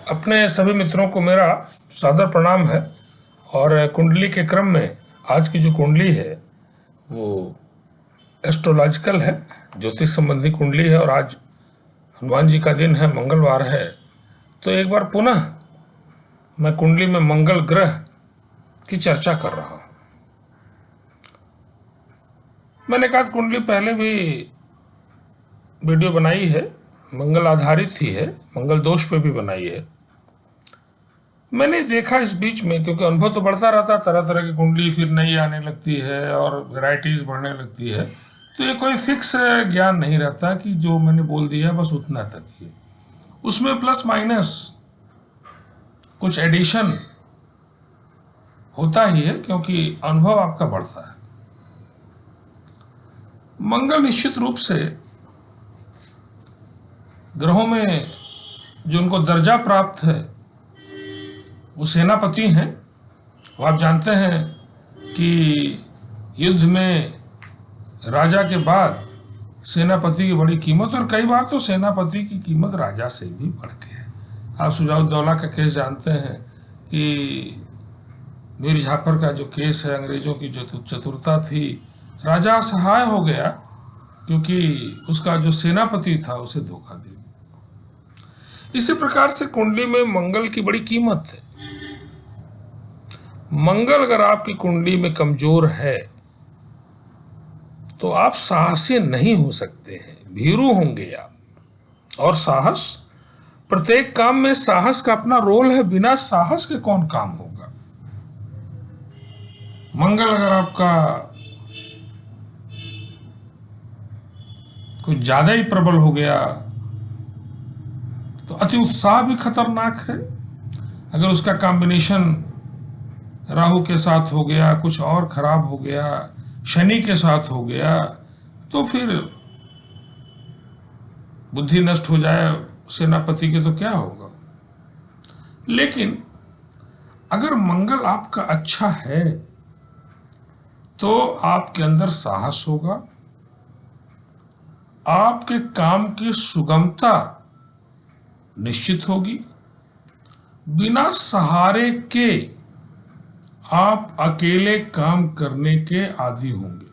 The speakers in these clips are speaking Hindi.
अपने सभी मित्रों को मेरा सादर प्रणाम है। और कुंडली के क्रम में आज की जो कुंडली है वो एस्ट्रोलॉजिकल है, ज्योतिष संबंधी कुंडली है। और आज हनुमान जी का दिन है, मंगलवार है। तो एक बार पुनः मैं कुंडली में मंगल ग्रह की चर्चा कर रहा हूँ। मैंने कहा कुंडली पहले भी वीडियो बनाई है, मंगल आधारित ही है, मंगल दोष पे भी बनाई है। मैंने देखा इस बीच में, क्योंकि अनुभव तो बढ़ता रहता, तरह तरह की कुंडली फिर नई आने लगती है और वैरायटीज बढ़ने लगती है। तो ये कोई फिक्स ज्ञान नहीं रहता कि जो मैंने बोल दिया बस उतना तक ही। उसमें प्लस माइनस कुछ एडिशन होता ही है, क्योंकि अनुभव आपका बढ़ता है। मंगल निश्चित रूप से ग्रहों में जो उनको दर्जा प्राप्त है वो सेनापति हैं। वो आप जानते हैं कि युद्ध में राजा के बाद सेनापति की बड़ी कीमत, और कई बार तो सेनापति की कीमत राजा से भी बढ़ के है। आप सुजाउद्दौला का केस जानते हैं कि मीर जाफर का जो केस है, अंग्रेजों की जो चतुरता थी, राजा सहाय हो गया क्योंकि उसका जो सेनापति था उसे धोखा दे दिया। इसी प्रकार से कुंडली में मंगल की बड़ी कीमत है। मंगल अगर आपकी कुंडली में कमजोर है तो आप साहसी नहीं हो सकते हैं, भीरू होंगे आप। और साहस, प्रत्येक काम में साहस का अपना रोल है, बिना साहस के कौन काम होगा। मंगल अगर आपका कुछ ज्यादा ही प्रबल हो गया तो अति उत्साह भी खतरनाक है। अगर उसका कॉम्बिनेशन राहु के साथ हो गया, कुछ और खराब हो गया, शनि के साथ हो गया, तो फिर बुद्धि नष्ट हो जाए सेनापति के तो क्या होगा। लेकिन अगर मंगल आपका अच्छा है तो आपके अंदर साहस होगा, आपके काम की सुगमता निश्चित होगी, बिना सहारे के आप अकेले काम करने के आदी होंगे।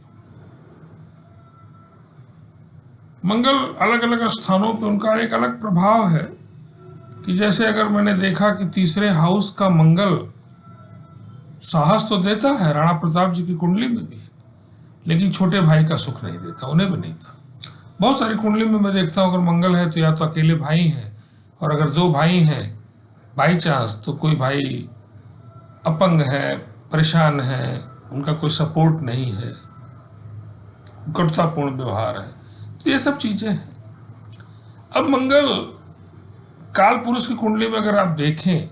मंगल अलग अलग स्थानों पर उनका एक अलग प्रभाव है कि जैसे अगर मैंने देखा कि तीसरे हाउस का मंगल साहस तो देता है, राणा प्रताप जी की कुंडली में भी, लेकिन छोटे भाई का सुख नहीं देता, उन्हें भी नहीं था। बहुत सारी कुंडली में मैं देखता हूँ अगर मंगल है तो या तो अकेले भाई हैं, और अगर दो भाई हैं बाई चांस तो कोई भाई अपंग है, परेशान है, उनका कोई सपोर्ट नहीं है, कटुतापूर्ण व्यवहार है। तो ये सब चीजें हैं। अब मंगल काल पुरुष की कुंडली में अगर आप देखें,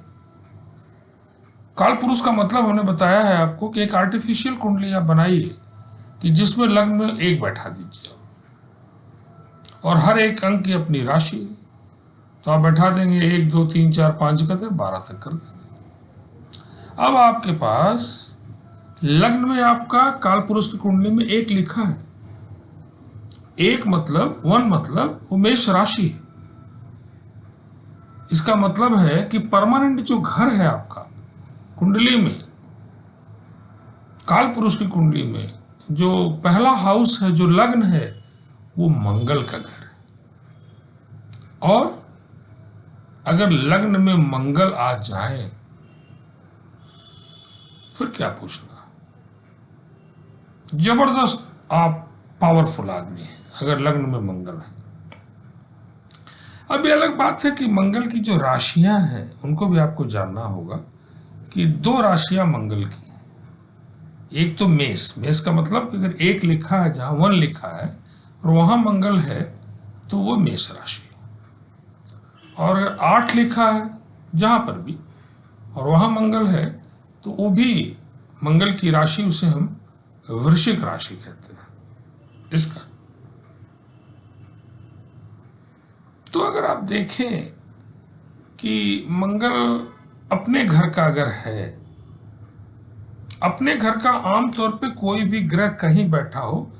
काल पुरुष का मतलब हमने बताया है आपको कि एक आर्टिफिशियल कुंडली आप बनाइए कि जिसमें लग्न में एक बैठा दीजिए और हर एक अंक की अपनी राशि, तो आप बैठा देंगे 1 2 3 4 5 करते 12 तक कर देंगे। अब आपके पास लग्न में आपका काल पुरुष की कुंडली में एक लिखा है, एक मतलब 1 मतलब वो मेष राशि है। इसका मतलब है कि परमानेंट जो घर है आपका कुंडली में, काल पुरुष की कुंडली में जो पहला हाउस है, जो लग्न है, वो मंगल का घर है। और अगर लग्न में मंगल आ जाए फिर क्या पूछना, जबरदस्त आप पावरफुल आदमी हैं अगर लग्न में मंगल है। अब ये अलग बात है कि मंगल की जो राशियां हैं उनको भी आपको जानना होगा कि 2 राशियां मंगल की हैं। एक तो मेष, मेष का मतलब कि अगर एक लिखा है, जहां 1 लिखा है और वहां मंगल है तो वो मेष राशि, और अगर 8 लिखा है जहां पर भी और वहां मंगल है तो वो भी मंगल की राशि, उसे हम वृश्चिक राशि कहते हैं। इसका तो अगर आप देखें कि मंगल अपने घर का अगर है, अपने घर का आमतौर पे कोई भी ग्रह कहीं बैठा हो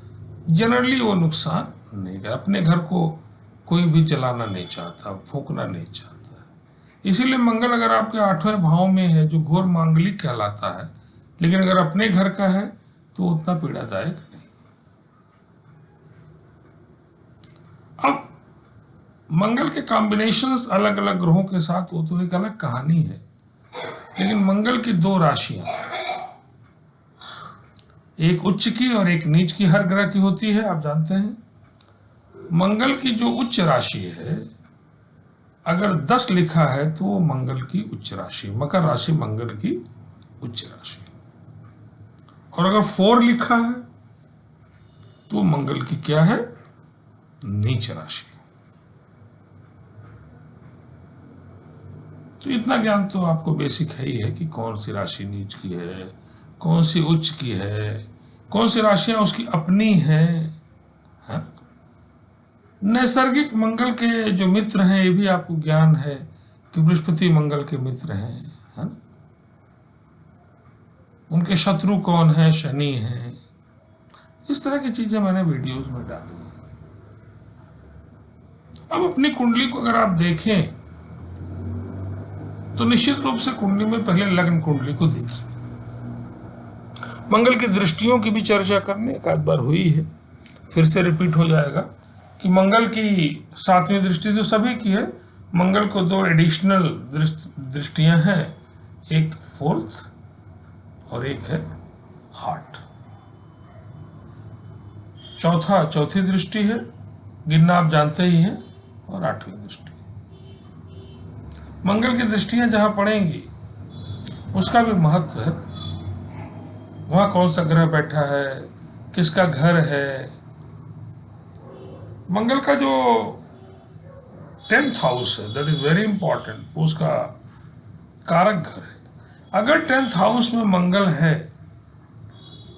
जनरली वो नुकसान नहीं है। अपने घर को कोई भी जलाना नहीं चाहता, फूकना नहीं चाहता, इसीलिए मंगल अगर आपके 8वें भाव में है जो घोर मांगलिक कहलाता है, लेकिन अगर अपने घर का है तो उतना पीड़ादायक नहीं। अब मंगल के कॉम्बिनेशंस अलग अलग ग्रहों के साथ वो तो एक अलग कहानी है, लेकिन मंगल की 2 राशियां, एक उच्च की और एक नीच की हर ग्रह की होती है, आप जानते हैं। मंगल की जो उच्च राशि है, अगर 10 लिखा है तो वो मंगल की उच्च राशि, मकर राशि मंगल की उच्च राशि। और अगर 4 लिखा है तो मंगल की क्या है? नीच राशि। तो इतना ज्ञान तो आपको बेसिक है ही है कि कौन सी राशि नीच की है, कौन सी उच्च की है, कौन सी राशियां उसकी अपनी हैं, है? नैसर्गिक मंगल के जो मित्र हैं, ये भी आपको ज्ञान है कि बृहस्पति मंगल के मित्र हैं, है ना? उनके शत्रु कौन है? शनि है। इस तरह की चीजें मैंने वीडियोस में डाली। अब अपनी कुंडली को अगर आप देखें तो निश्चित रूप से कुंडली में पहले लग्न कुंडली को देखिए। मंगल की दृष्टियों की भी चर्चा करने एक आध बार हुई है, फिर से रिपीट हो जाएगा कि मंगल की 7वीं दृष्टि तो सभी की है। मंगल को 2 एडिशनल दृष्टियां हैं, एक 4th और एक है 8। चौथी दृष्टि है, गिनना आप जानते ही हैं, और 8वीं दृष्टि। मंगल की दृष्टियां जहां पड़ेंगी उसका भी महत्व है। वहां कौन सा ग्रह बैठा है, किसका घर है। मंगल का जो 10th हाउस है, दैट इज वेरी इंपॉर्टेंट, उसका कारक घर है। अगर 10th हाउस में मंगल है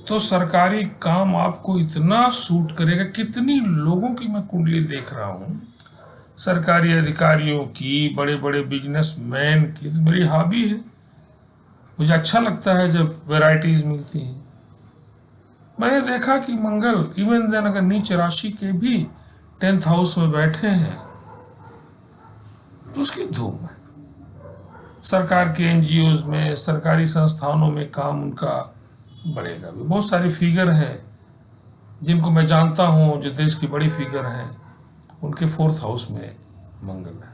तो सरकारी काम आपको इतना सूट करेगा। कितनी लोगों की मैं कुंडली देख रहा हूं, सरकारी अधिकारियों की, बड़े बड़े बिजनेसमैन की। तो मेरी हॉबी है, मुझे अच्छा लगता है जब वैरायटीज मिलती हैं। मैंने देखा कि मंगल इवन देन अगर नीच राशि के भी 10th हाउस में बैठे हैं तो उसकी धूम है। सरकार के एनजीओज में, सरकारी संस्थानों में काम उनका बढ़ेगा भी। बहुत सारी फिगर हैं जिनको मैं जानता हूं, जो देश की बड़ी फिगर हैं, उनके 4th हाउस में मंगल है,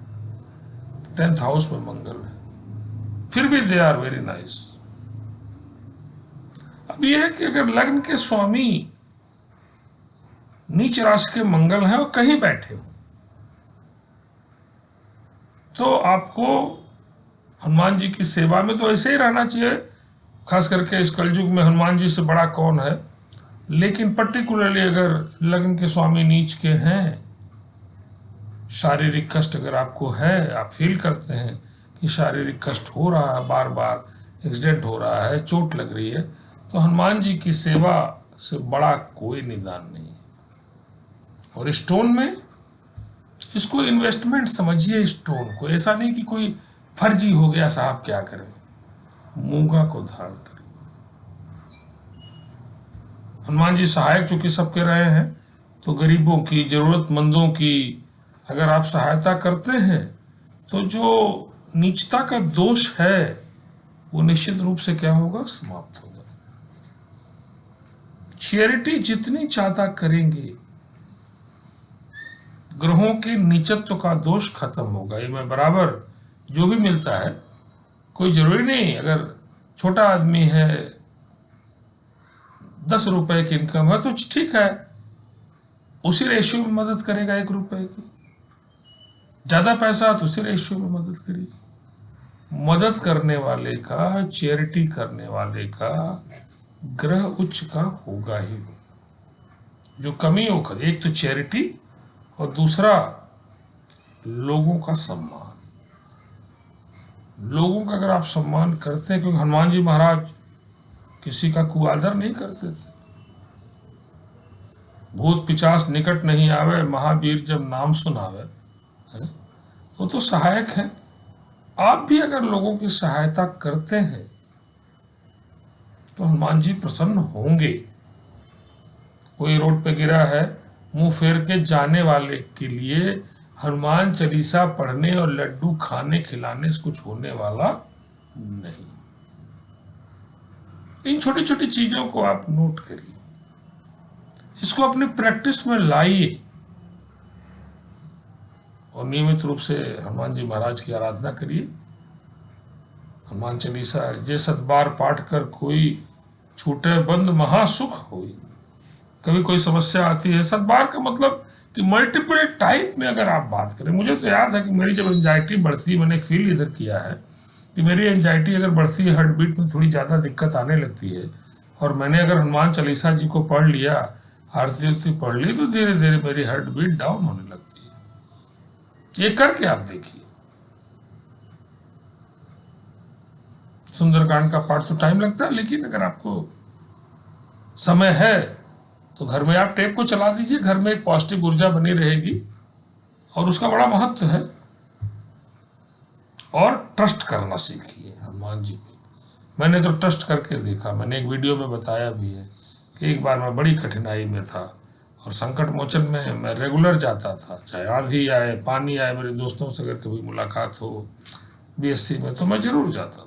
10th हाउस में मंगल है, फिर भी दे आर वेरी नाइस। अब यह है कि अगर लग्न के स्वामी नीच राशि के मंगल हैं और कहीं बैठे हो तो आपको हनुमान जी की सेवा में तो ऐसे ही रहना चाहिए। खास करके इस कलयुग में हनुमान जी से बड़ा कौन है। लेकिन पर्टिकुलरली अगर लग्न के स्वामी नीच के हैं, शारीरिक कष्ट अगर आपको है, आप फील करते हैं कि शारीरिक कष्ट हो रहा है, बार बार एक्सीडेंट हो रहा है, चोट लग रही है, तो हनुमान जी की सेवा से बड़ा कोई निदान नहीं। और स्टोन में इसको इन्वेस्टमेंट समझिए। स्टोन को ऐसा नहीं कि कोई फर्जी हो गया साहब क्या करें, मूंगा को धारण करें। हनुमान जी सहायक चूंकि सबके रहे हैं, तो गरीबों की, जरूरतमंदों की अगर आप सहायता करते हैं तो जो नीचता का दोष है वो निश्चित रूप से क्या होगा? समाप्त होगा। चैरिटी जितनी ज्यादा करेंगे, ग्रहों के नीचत्व का दोष खत्म होगा। ये मैं बराबर जो भी मिलता है, कोई जरूरी नहीं अगर छोटा आदमी है, 10 रुपए की इनकम है तो ठीक है, उसी रेशियो में मदद करेगा 1 रुपए की। ज्यादा पैसा तो उसी रेशियो में मदद करिए। मदद करने वाले का, चैरिटी करने वाले का ग्रह उच्च का होगा ही। जो कमी होकर, एक तो चैरिटी और दूसरा लोगों का सम्मान। लोगों का अगर आप सम्मान करते हैं, क्योंकि हनुमान जी महाराज किसी का कुआदर नहीं करते थे। भूत पिचास निकट नहीं आवे, महावीर जब नाम सुनावे, वो तो सहायक है। आप भी अगर लोगों की सहायता करते हैं तो हनुमान जी प्रसन्न होंगे। कोई रोड पे गिरा है, मुंह फेर के जाने वाले के लिए हनुमान चालीसा पढ़ने और लड्डू खाने खिलाने से कुछ होने वाला नहीं। इन छोटी छोटी चीजों को आप नोट करिए, इसको अपनी प्रैक्टिस में लाइए और नियमित रूप से हनुमान जी महाराज की आराधना करिए। हनुमान चालीसा जे सतबार पाठ कर कोई, छूटे बंद महासुख होई। कभी कोई समस्या आती है, सतबार का मतलब कि मल्टीपल टाइप में अगर आप बात करें। मुझे तो याद है कि मेरी जब एंजाइटी बढ़ती, मैंने फील इधर किया है कि मेरी एंजाइटी अगर बढ़ती है, हार्ट बीट में थोड़ी ज़्यादा दिक्कत आने लगती है, और मैंने अगर हनुमान चालीसा जी को पढ़ लिया, आरती पढ़ ली, तो धीरे धीरे मेरी हार्ट बीट डाउन होने लगती है। ये करके आप देखिए। सुंदरकांड का पाठ तो टाइम लगता है, लेकिन अगर आपको समय है तो घर में आप टेप को चला दीजिए। घर में एक पॉजिटिव ऊर्जा बनी रहेगी और उसका बड़ा महत्व है। और ट्रस्ट करना सीखिए हनुमान जी पे। मैंने तो ट्रस्ट करके देखा, मैंने एक वीडियो में बताया भी है कि एक बार मैं बड़ी कठिनाई में था और संकट मोचन में मैं रेगुलर जाता था, चाहे आंधी आए, पानी आए। मेरे दोस्तों से अगर कभी मुलाकात हो बीएससी में तो मैं जरूर जाता था,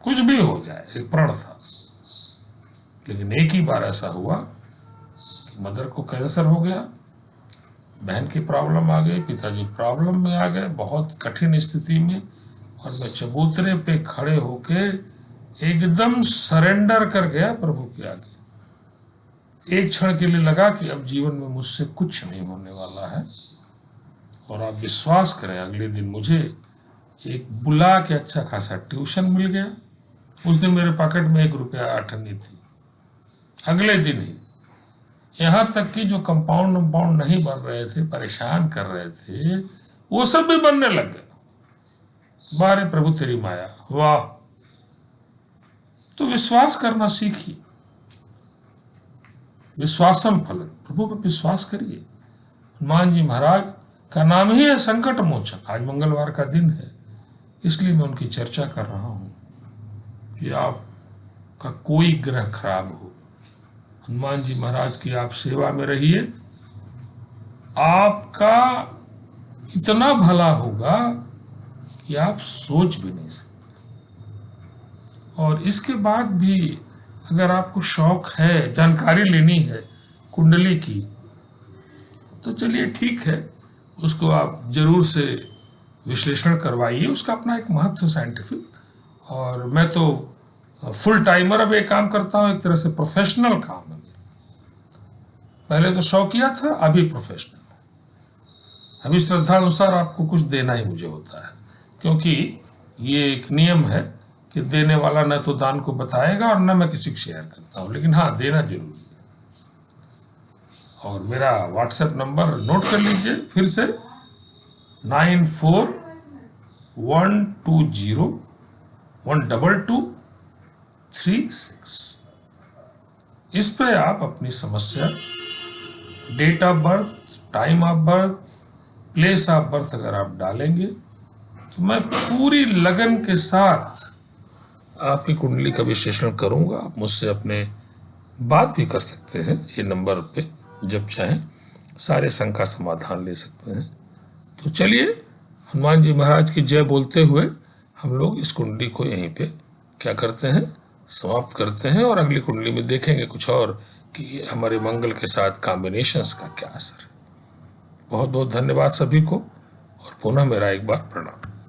कुछ भी हो जाए, एक प्रण था। लेकिन एक ही बार ऐसा हुआ कि मदर को कैंसर हो गया, बहन की प्रॉब्लम आ गई, पिताजी प्रॉब्लम में आ गए, बहुत कठिन स्थिति में, और मैं चबूतरे पे खड़े होके एकदम सरेंडर कर गया प्रभु के आगे। एक क्षण के लिए लगा कि अब जीवन में मुझसे कुछ नहीं होने वाला है। और आप विश्वास करें, अगले दिन मुझे एक बुला के अच्छा खासा ट्यूशन मिल गया। उस दिन मेरे पॉकेट में 1 रुपया 8 आने थी। अगले दिन ही यहाँ तक कि जो कंपाउंड नहीं बन रहे थे, परेशान कर रहे थे, वो सब भी बनने लग गए। बारे प्रभु तेरी माया, वाह। तो विश्वास करना सीखिए। विश्वासम फल, प्रभु पर विश्वास करिए। हनुमान जी महाराज का नाम ही है संकट मोचन। आज मंगलवार का दिन है, इसलिए मैं उनकी चर्चा कर रहा हूं कि आपका कोई ग्रह खराब हो, हनुमान जी महाराज की आप सेवा में रहिए, आपका इतना भला होगा कि आप सोच भी नहीं सकते। और इसके बाद भी अगर आपको शौक है, जानकारी लेनी है कुंडली की, तो चलिए ठीक है, उसको आप जरूर से विश्लेषण करवाइए। उसका अपना एक महत्व साइंटिफिक। और मैं तो फुल टाइमर अब एक काम करता हूँ, एक तरह से प्रोफेशनल काम है। पहले तो शौकिया था, अभी प्रोफेशनल। अभी श्रद्धा अनुसार आपको कुछ देना ही मुझे होता है, क्योंकि ये एक नियम है कि देने वाला न तो दान को बताएगा और न मैं किसी को शेयर करता हूँ, लेकिन हाँ, देना जरूर है। और मेरा व्हाट्सएप नंबर नोट कर लीजिए फिर से, 9412012236। इस पे आप अपनी समस्या, date of birth, time of birth, place of birth अगर आप डालेंगे तो मैं पूरी लगन के साथ आपकी कुंडली का विश्लेषण करूंगा। आप मुझसे अपने बात भी कर सकते हैं, ये नंबर पे जब चाहें सारे शंका समाधान ले सकते हैं। तो चलिए, हनुमान जी महाराज की जय बोलते हुए हम लोग इस कुंडली को यहीं पे क्या करते हैं, समाप्त करते हैं। और अगली कुंडली में देखेंगे कुछ और कि हमारे मंगल के साथ कॉम्बिनेशंस का क्या असर है। बहुत बहुत धन्यवाद सभी को, और पुनः मेरा एक बार प्रणाम।